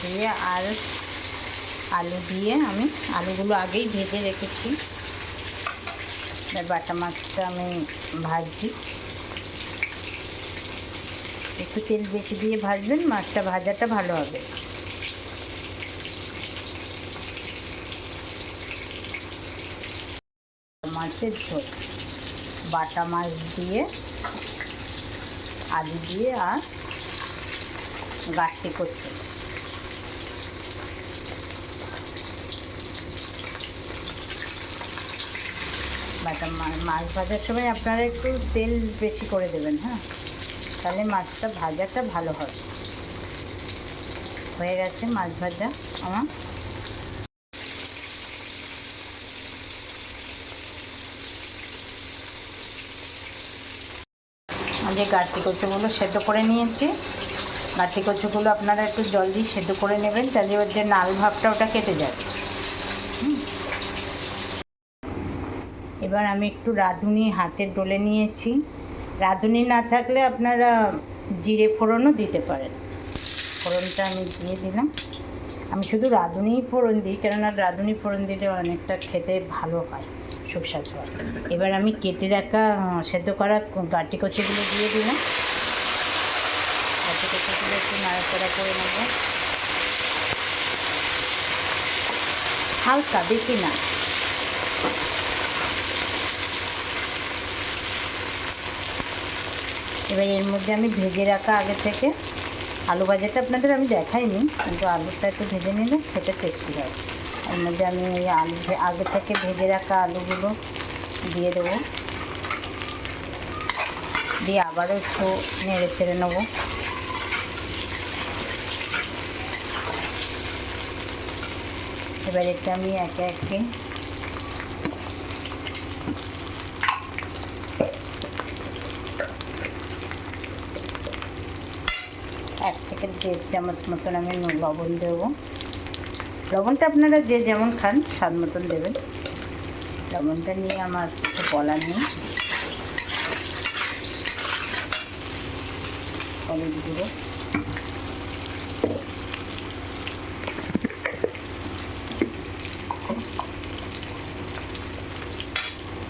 দিয়ে আর আলু দিয়ে আমি আলুগুলো আগেই ভেজে রেখেছি। বাটা মাছটা আমি ভাজছি। একটু তেল বেশি দিয়ে ভাজবেন, মাছটা ভাজাটা ভালো হবে। মাছের ঝোল বাটা মাছ দিয়ে আলু দিয়ে আর গাঠি করছে। বাটা মাছ ভাজার সময় আপনারা একটু তেল বেশি করে দেবেন, হ্যাঁ, তাহলে মাছটা ভাজাটা ভালো হবে। হয়ে গেছে মাছ ভাজা আমার। যে গাঠি কচুগুলো সেদ্ধ করে নিয়েছি, গাঠি কচুগুলো আপনারা একটু জল দিয়ে সেদ্ধ করে নেবেন, তাহলে ওর যে নাল ভাবটা ওটা কেটে যাবে। এবার আমি একটু রাঁধুনি হাতের ডলে নিয়েছি। রাঁধুনি না থাকলে আপনারা জিরে ফোড়নও দিতে পারেন। ফোড়নটা আমি দিয়ে দিলাম। আমি শুধু রাঁধুনিই ফোড়ন দিই, কেননা রাঁধুনি ফোড়ন দিলে অনেকটা খেতে ভালো হয়, সুস্বাদু হয়। এবার আমি কেটে রাখা সেদ্ধ করা গাঠি কচুগুলো দিয়ে দিলাম। গাঠি কচুগুলো একটু নাড়াচাড়া করে নেব, হালকা, বেশি না। এবার এর মধ্যে আমি ভেজে রাখা আগে থেকে আলু ভাজাটা আপনাদের আমি দেখাইনি, কিন্তু আলুটা একটু ভেজে নিলে সেটা টেস্টি হয়। এর মধ্যে আমি এই আলু আগে থেকে ভেজে রাখা আলুগুলো দিয়ে দেবো, দিয়ে আবারও একটু নেড়ে চেড়ে নেবো। এবার এতে আমি একে একে এক থেকে 1.5 চামচ মতন আমি লবণ দেবো। লবণটা আপনারা যে যেমন খান স্বাদ মতন দেবেন। লবণটা নিয়ে আমার কিছু বলার নেই। হলুদ গুঁড়ো,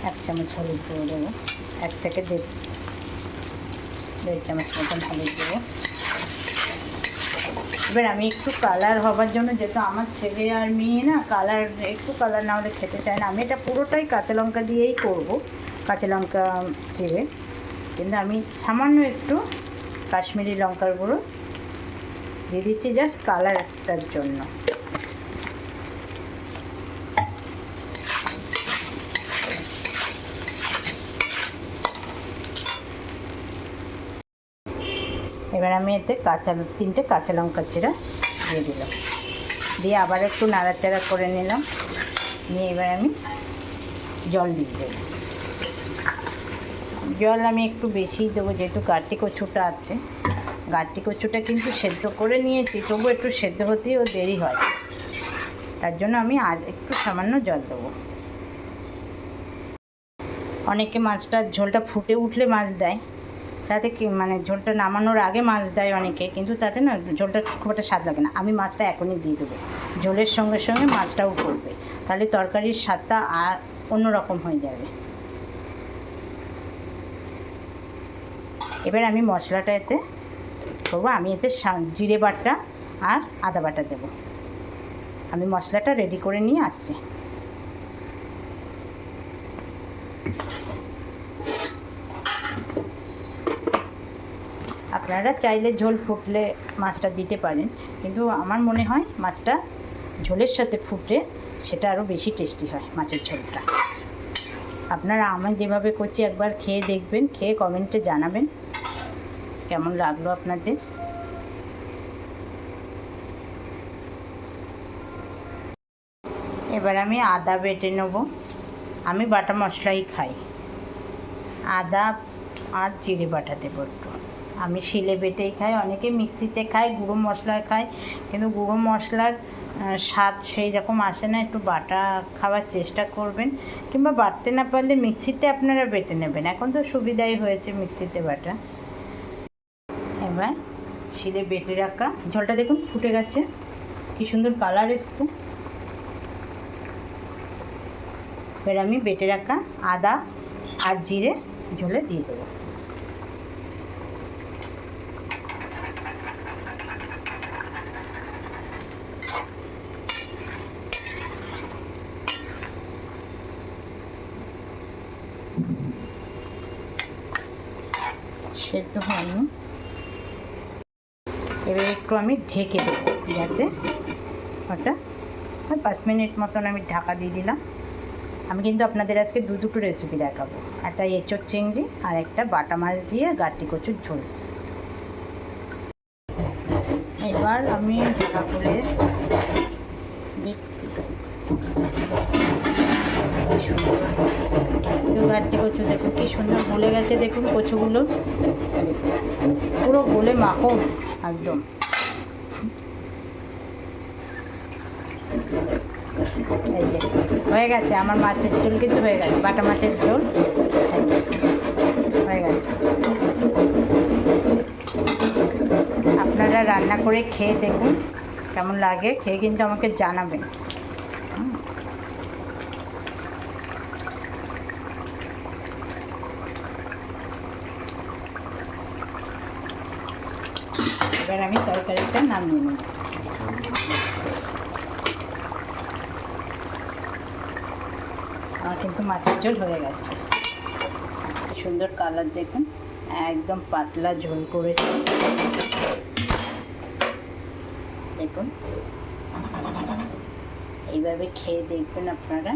এক চামচ হলুদ গুঁড়ো দেবো, 1 থেকে 1.5 চামচ মতন হলুদ দেবো। এবার আমি একটু কালার হবার জন্য, যেহেতু আমার ছেলে আর মেয়ে না কালার, একটু কালার না হলে খেতে চায় না, আমি এটা পুরোটাই কাঁচা লঙ্কা দিয়েই করব, কাঁচা লঙ্কা চিড়ে। কিন্তু আমি সামান্য একটু কাশ্মীরি লঙ্কার গুঁড়ো দিয়ে দিচ্ছি, জাস্ট কালারটার জন্য। এবার আমি এতে 3টে কাঁচা লঙ্কার চিরা দিয়ে দিলাম, দিয়ে আবার একটু নাড়াচাড়া করে নিলাম। নিয়ে এবার আমি জল দিয়ে দেবো। জল আমি একটু বেশিই দেবো, যেহেতু গাঠি কচুটা আছে। গাঠি কচুটা কিন্তু সেদ্ধ করে নিয়েছি, তবু একটু সেদ্ধ হতেও দেরি হয়, তার জন্য আমি আর একটু সামান্য জল দেবো। অনেকে মাছটা ঝোলটা ফুটে উঠলে মাছ দেয়, তাতে কি মানে ঝোলটা নামানোর আগে মাছ দেয় অনেকে, কিন্তু তাতে না ঝোলটা খুব একটা স্বাদ লাগে না। আমি মাছটা এখনই দিয়ে দেবো, ঝোলের সঙ্গে সঙ্গে মাছটাও পড়বে, তাহলে তরকারির স্বাদটা আর অন্যরকম হয়ে যাবে। এবার আমি মশলাটা এতে করবো। আমি এতে জিরে বাটা আর আদা বাটা দেবো। আমি মশলাটা রেডি করে নিয়ে আসছি। আপনারা চাইলে ঝোল ফুটলে মাছটা দিতে পারেন, কিন্তু আমার মনে হয় মাছটা ঝোলের সাথে ফুটলে সেটা আরও বেশি টেস্টি হয়, মাছের ঝোলটা। আপনারা আমি যেভাবে করছি একবার খেয়ে দেখবেন, খেয়ে কমেন্টে জানাবেন কেমন লাগলো আপনাদের। এবার আমি আদা বেটে নেব। আমি বাটা মশলাই খাই, আদা আর জিরে বাটা দেবো একটু। আমি শিলে বেটেই খাই, অনেকে মিক্সিতে খায়, গুঁড়ো মশলায় খায়, কিন্তু গুঁড়ো মশলার স্বাদ সেই রকম আসে না। একটু বাটা খাওয়ার চেষ্টা করবেন, কিংবা বাটতে না পারলে মিক্সিতে আপনারা বেটে নেবেন, এখন তো সুবিধাই হয়েছে মিক্সিতে বাটা। এবার শিলে বেটে রাখা ঝোলটা দেখুন ফুটে গেছে, কি সুন্দর কালার এসছে। এবার আমি বেটে রাখা আদা আর জিরে ঝোলে দিয়ে দেবো। সেদ্ধ হয়নি, এবার একটু আমি ঢেকে দেবো যাতে ওটা 5 মিনিট মতন আমি ঢাকা দিয়ে দিলাম। আমি কিন্তু আপনাদের আজকে দুটো রেসিপি দেখাবো, একটা এঁচোড় চিংড়ি আর একটা বাটা মাছ দিয়ে গাটি কচুর ঝোল। এবার আমি ঢাকা করে দেখছি গাটি কচু দেখুন কি সুন্দর গলে গেছে, দেখুন কচুগুলো পুরো গলে মাখন একদম। এই যে হয়ে গেছে আমার মাছের ঝোল, কিন্তু হয়ে গেছে বাটা মাছের ঝোল হয়ে গেছে। আপনারা রান্না করে খেয়ে দেখুন কেমন লাগে, খেয়ে কিন্তু আমাকে জানাবেন। এবার আমি তরকারিটা নামিয়ে নেব। আমার কিন্তু মাছের ঝোল হয়ে গেছে, সুন্দর কালার দেখুন, একদম পাতলা ঝোল করেছি দেখুন। এইভাবে খেয়ে দেখবেন আপনারা।